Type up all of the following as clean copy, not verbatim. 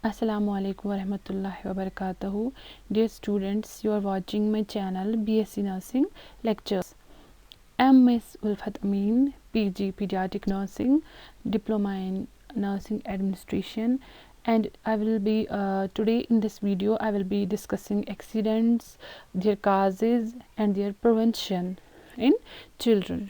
Assalamu alaikum warahmatullahi wabarakatuh. Dear students, you are watching my channel BSc Nursing Lectures. I am Miss Ulfat Amin, PG Pediatric Nursing, Diploma in Nursing Administration, and I will be today in this video I will be discussing accidents, their causes and their prevention in children.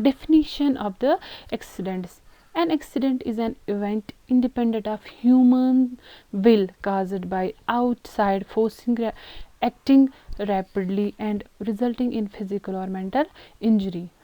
definition of the accidents. An accident is an event independent of human will caused by outside forcing acting rapidly and resulting in physical or mental injury.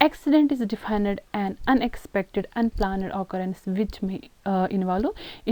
Accident is defined an unexpected, unplanned occurrence which may involve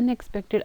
unexpected,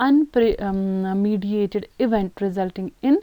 unmediated event resulting in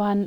1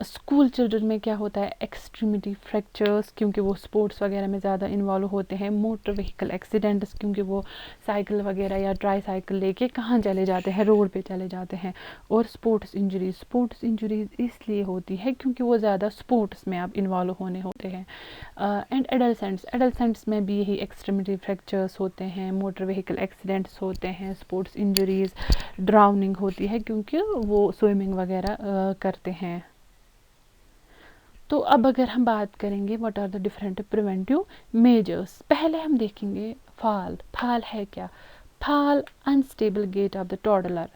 school children میں کیا ہوتا ہے ایکسٹریمٹی fractures کیونکہ وہ sports وغیرہ میں زیادہ involve ہوتے ہیں، موٹر وہیکل ایکسیڈنٹس کیونکہ وہ سائیکل وغیرہ یا ٹرائی سائیکل لے کے کہاں چلے جاتے ہیں، روڈ پہ چلے جاتے ہیں، اور اسپورٹس انجریز اس لیے ہوتی ہے کیونکہ وہ زیادہ اسپورٹس میں اب انوالو ہونے ہوتے ہیں. اینڈ ایڈلسنٹس میں بھی یہی ایکسٹریمٹی فریکچرس ہوتے ہیں، موٹر وہیکل ایکسیڈنٹس ہوتے ہیں، اسپورٹس انجریز، ڈراؤننگ ہوتی ہے کیونکہ وہ سوئمنگ وغیرہ کرتے ہیں. تو اب اگر ہم بات کریں گے what are the different preventive measures, پہلے ہم دیکھیں گے پھال ہے کیا؟ Fall unstable gait of the toddler,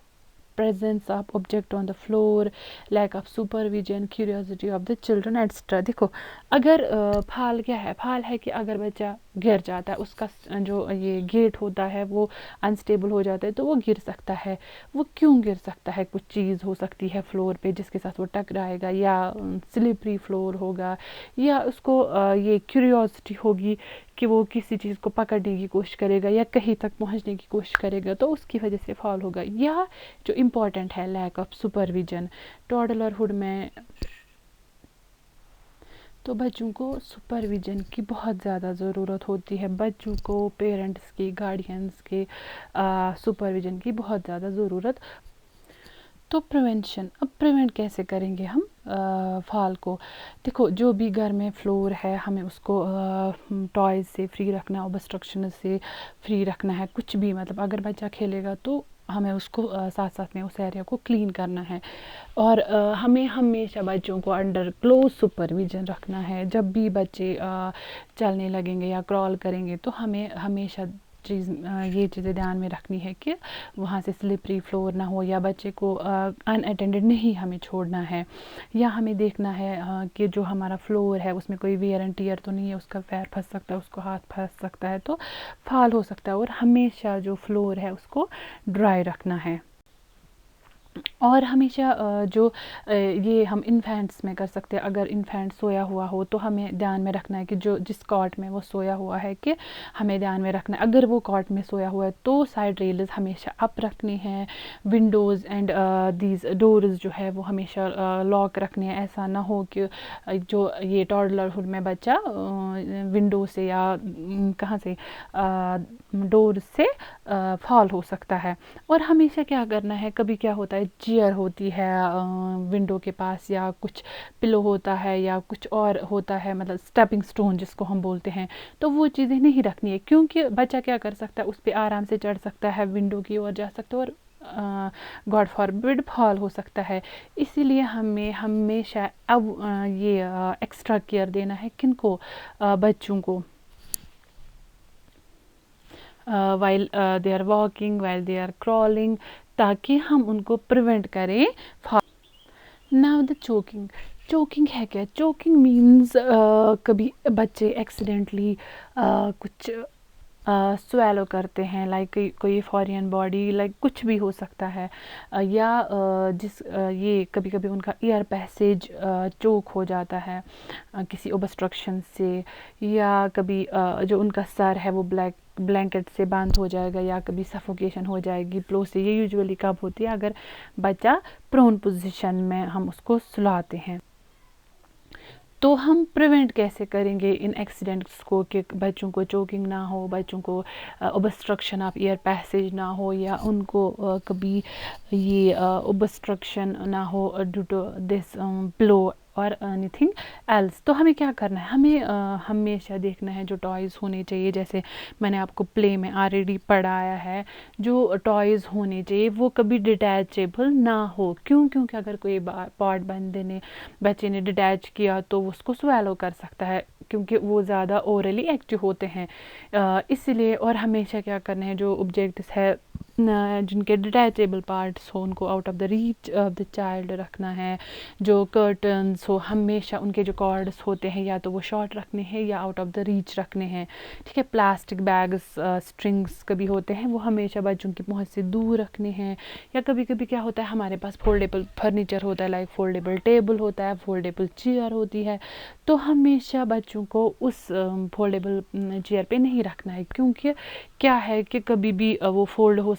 presence of object on the floor, lack of supervision, curiosity of the children etc. دیکھو اگر پھال کیا ہے؟ پھال ہے کہ اگر بچہ گر جاتا ہے، اس کا جو یہ گیٹ ہوتا ہے وہ انسٹیبل ہو جاتا ہے تو وہ گر سکتا ہے. وہ کیوں گر سکتا ہے؟ کچھ چیز ہو سکتی ہے فلور پہ جس کے ساتھ وہ ٹکرائے گا، یا سلپری فلور ہوگا، یا اس کو یہ کیوریوسٹی ہوگی کہ وہ کسی چیز کو پکڑنے کی کوشش کرے گا یا کہیں تک پہنچنے کی کوشش کرے گا، تو اس کی وجہ سے فال ہوگا. یا جو امپورٹنٹ ہے لیک آف سپرویژن، ٹوڈلرہڈ میں تو بچوں کو سپرویژن کی بہت زیادہ ضرورت ہوتی ہے، بچوں کو پیرنٹس کی، گارڈینس کے سپرویژن کی بہت زیادہ ضرورت. تو پریونشن، اب پریونٹ کیسے کریں گے ہم فال کو؟ دیکھو جو بھی گھر میں فلور ہے ہمیں اس کو ٹوائز سے فری رکھنا، اوبسٹرکشن سے فری رکھنا ہے. کچھ بھی مطلب اگر بچہ کھیلے گا تو ہمیں اس کو ساتھ ساتھ میں اس ایریا کو کلین کرنا ہے، اور ہمیں ہمیشہ بچوں کو انڈر کلوز سپرویژن رکھنا ہے. جب بھی بچے چلنے لگیں گے یا کرال کریں گے تو ہمیں ہمیشہ یہ چیزیں دھیان میں رکھنی ہے کہ وہاں سے سلپری فلور نہ ہو، یا بچے کو ان اٹینڈڈ نہیں ہمیں چھوڑنا ہے، یا ہمیں دیکھنا ہے کہ جو ہمارا فلور ہے اس میں کوئی ویئر اینڈ ٹیئر تو نہیں ہے، اس کا پیر پھنس سکتا ہے، اس کو ہاتھ پھنس سکتا ہے تو فال ہو سکتا ہے. اور ہمیشہ جو فلور ہے اس کو ڈرائی رکھنا ہے. اور ہمیشہ جو یہ ہم انفینٹس میں کر سکتے ہیں، اگر انفینٹ سویا ہوا ہو تو ہمیں دھیان میں رکھنا ہے کہ جس کاٹ میں وہ سویا ہوا ہے کہ ہمیں دھیان میں رکھنا ہے اگر وہ کاٹ میں سویا ہوا ہے تو سائڈ ریلز ہمیشہ اپ رکھنی ہیں، ونڈوز اینڈ دیز ڈورز جو ہے وہ ہمیشہ لاک رکھنے ہیں. ایسا نہ ہو کہ جو یہ ٹوڈلرہڈ میں بچہ ونڈو سے یا کہاں سے ڈور سے فال ہو سکتا ہے. اور ہمیشہ کیا کرنا ہے، کبھی کیا ہوتا ہے چیئر ہوتی ہے ونڈو کے پاس، یا کچھ پلو ہوتا ہے، یا کچھ اور ہوتا ہے مطلب اسٹیپنگ سٹون جس کو ہم بولتے ہیں، تو وہ چیزیں نہیں رکھنی ہے کیونکہ بچہ کیا کر سکتا ہے، اس پہ آرام سے چڑھ سکتا ہے، ونڈو کی اور جا سکتا ہے اور گاڈ فاربڈ فال ہو سکتا ہے. اسی لیے ہمیں ہمیشہ اب یہ ایکسٹرا کیئر دینا ہے کن کو؟ بچوں کو، while they are walking, while they are crawling، تاکہ ہم ان کو پریونٹ کریں. Now the چوکنگ ہے کیا؟ چوکنگ مینز کبھی بچے ایکسیڈنٹلی کچھ سویلو کرتے ہیں، لائک کوئی فورین باڈی، لائک کچھ بھی ہو سکتا ہے، یا یہ کبھی کبھی ان کا ایئر پیسیج چوک ہو جاتا ہے کسی اوبسٹرکشن سے، یا کبھی جو ان کا سر ہے وہ بلینکٹ سے بند ہو جائے گا، یا کبھی سفوکیشن ہو جائے گی پلو سے. یہ یوزولی کب ہوتی ہے؟ اگر بچہ پرون پوزیشن میں ہم اس کو سلاتے ہیں. تو ہم پریونٹ کیسے کریں گے ان ایکسیڈنٹس کو کہ بچوں کو چوکنگ نہ ہو، بچوں کو اوبسٹرکشن آف ایئر پیسیج نہ ہو، یا ان کو کبھی یہ اوبسٹرکشن نہ ہو ڈیو ٹو دس پلو اور اینی تھنگ ایلس. تو ہمیں کیا کرنا ہے؟ ہمیں ہمیشہ دیکھنا ہے جو ٹوائز ہونے چاہیے، جیسے میں نے آپ کو پلے میں آلریڈی پڑھایا ہے، جو ٹوائز ہونے چاہیے وہ کبھی ڈیٹیچیبل نہ ہو. کیونکہ اگر کوئی پارٹ بچے نے ڈیٹیچ کیا تو اس کو سویلو کر سکتا ہے کیونکہ وہ زیادہ اورلی ایکٹیو ہوتے ہیں. اس لیے اور ہمیشہ کیا کرنا ہے، جو آبجیکٹس ہے جن کے ڈیٹیچیبل پارٹس ہو ان کو out of the reach of the child رکھنا ہے. جو کرٹنس ہو ہمیشہ ان کے جو کارڈس ہوتے ہیں یا تو وہ شارٹ رکھنے ہیں یا آؤٹ آف دا ریچ رکھنے ہیں. ٹھیک ہے، پلاسٹک بیگس اسٹرنگس کبھی ہوتے ہیں وہ ہمیشہ بچوں کی پہنچ سے دور رکھنے ہیں. یا کبھی کبھی کیا ہوتا ہے ہمارے پاس فولڈیبل فرنیچر ہوتا ہے، لائک فولڈیبل ٹیبل ہوتا ہے، فولڈیبل چیئر ہوتی ہے، تو ہمیشہ بچوں کو اس فولڈیبل چیئر پہ نہیں رکھنا ہے. کیونکہ کیا ہے کہ کبھی بھی وہ fold who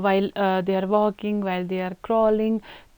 while they are walking, while they are crawling,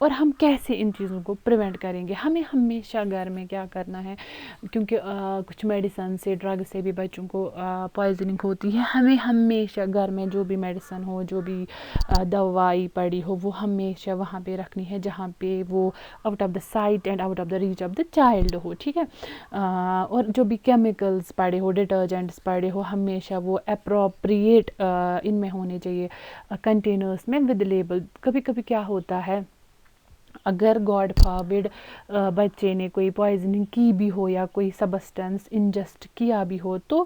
اور ہم کیسے ان چیزوں کو پریونٹ کریں گے. ہمیں ہمیشہ گھر میں کیا کرنا ہے, کیونکہ کچھ میڈیسن سے ڈرگ سے بھی بچوں کو پوائزننگ ہوتی ہے. ہمیں ہمیشہ گھر میں جو بھی میڈیسن ہو, جو بھی دوائی پڑی ہو, وہ ہمیشہ وہاں پہ رکھنی ہے جہاں پہ وہ out of the sight and out of the reach of the child ہو, ٹھیک ہے. اور جو بھی کیمیکلز پڑے ہو, ڈٹرجنٹس پڑے ہو, ہمیشہ وہ اپروپریٹ ان میں ہونے چاہیے کنٹینرس میں ود لیبل. کبھی کبھی کیا ہوتا ہے, اگر گاڈ فاربڈ بچے نے کوئی پوائزننگ کی بھی ہو یا کوئی سبسٹنس انجسٹ کیا بھی ہو, تو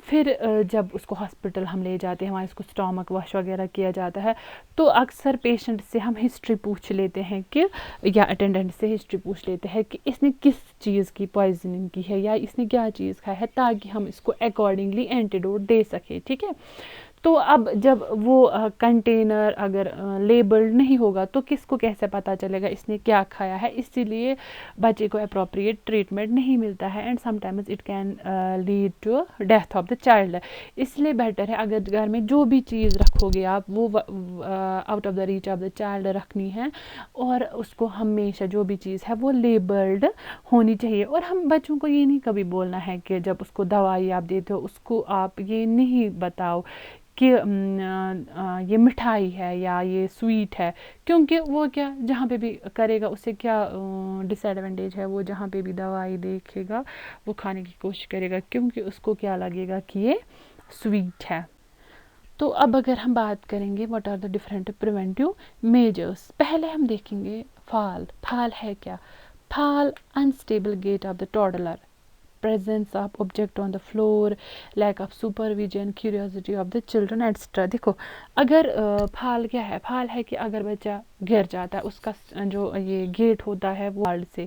پھر جب اس کو ہاسپٹل ہم لے جاتے ہیں, وہاں اس کو اسٹامک واش وغیرہ کیا جاتا ہے, تو اکثر پیشنٹ سے ہم ہسٹری پوچھ لیتے ہیں کہ, یا اٹینڈنٹ سے ہسٹری پوچھ لیتے ہیں کہ اس نے کس چیز کی پوائزننگ کی ہے یا اس نے کیا چیز کھایا ہے, تاکہ ہم اس کو اکارڈنگلی اینٹیڈوٹ دے سکیں, ٹھیک ہے. تو اب جب وہ کنٹینر اگر لیبلڈ نہیں ہوگا تو کس کو کیسے پتہ چلے گا اس نے کیا کھایا ہے. اسی لیے بچے کو اپروپریٹ ٹریٹمنٹ نہیں ملتا ہے, and sometimes it can lead to death of the child. اس لیے بیٹر ہے اگر گھر میں جو بھی چیز رکھو گے آپ, وہ out of the reach of the child رکھنی ہے, اور اس کو ہمیشہ جو بھی چیز ہے وہ لیبلڈ ہونی چاہیے. اور ہم بچوں کو یہ نہیں کبھی بولنا ہے کہ جب اس کو دوائی آپ دیتے ہو, اس کو آپ یہ نہیں بتاؤ کہ یہ مٹھائی ہے یا یہ سویٹ ہے, کیونکہ وہ کیا جہاں پہ بھی کرے گا اسے کیا ڈس ایڈوانٹیج ہے, وہ جہاں پہ بھی دوائی دیکھے گا وہ کھانے کی کوشش کرے گا, کیونکہ اس کو کیا لگے گا کہ یہ سویٹ ہے. تو اب اگر ہم بات کریں گے what are the different preventive measures, پہلے ہم دیکھیں گے پھال. پھال ہے کیا؟ Fall unstable gait of the toddler, presence of object on the floor, lack of supervision, curiosity of the children etc. دیکھو اگر پھال کیا ہے, پھال ہے کہ اگر بچہ گر جاتا ہے, اس کا جو یہ گیٹ ہوتا ہے وہ ورلڈ سے.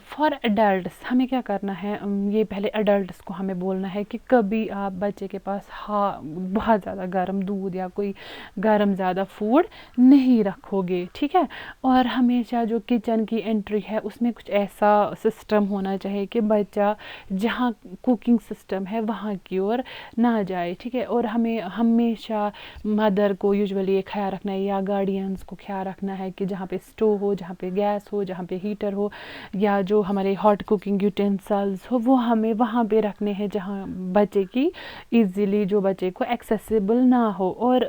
فار ایڈلٹس ہمیں کیا کرنا ہے, یہ پہلے ایڈلٹس کو ہمیں بولنا ہے کہ کبھی آپ بچے کے پاس بہت زیادہ گرم دودھ یا کوئی گرم زیادہ فوڈ نہیں رکھو گے, ٹھیک ہے. اور ہمیشہ جو کچن کی انٹری ہے اس میں کچھ ایسا سسٹم ہونا چاہیے کہ بچہ جہاں کوکنگ سسٹم ہے وہاں کی اور نہ جائے, ٹھیک ہے. اور ہمیں ہمیشہ مدر کو یوزولی یہ خیال رکھنا ہے یا گارڈینس کو خیال رکھنا ہے کہ جہاں پہ اسٹو ہو, جہاں پہ گیس ہو, جہاں پہ ہیٹر ہو, یا جو ہمارے ہاٹ کوکنگ یوٹینسلز ہو, وہ ہمیں وہاں پہ رکھنے ہیں جہاں بچے کی ایزیلی جو بچے کو ایکسیسیبل نہ ہو. اور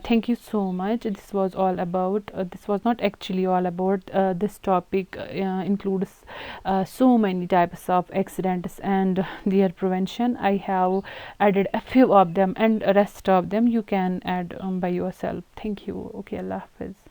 thank you so much. This was all about, this was not actually all about, this topic includes so many types of accidents and their prevention. I have added a few of them, and rest of them you can add by yourself. Thank you. Okay, Allah Hafiz.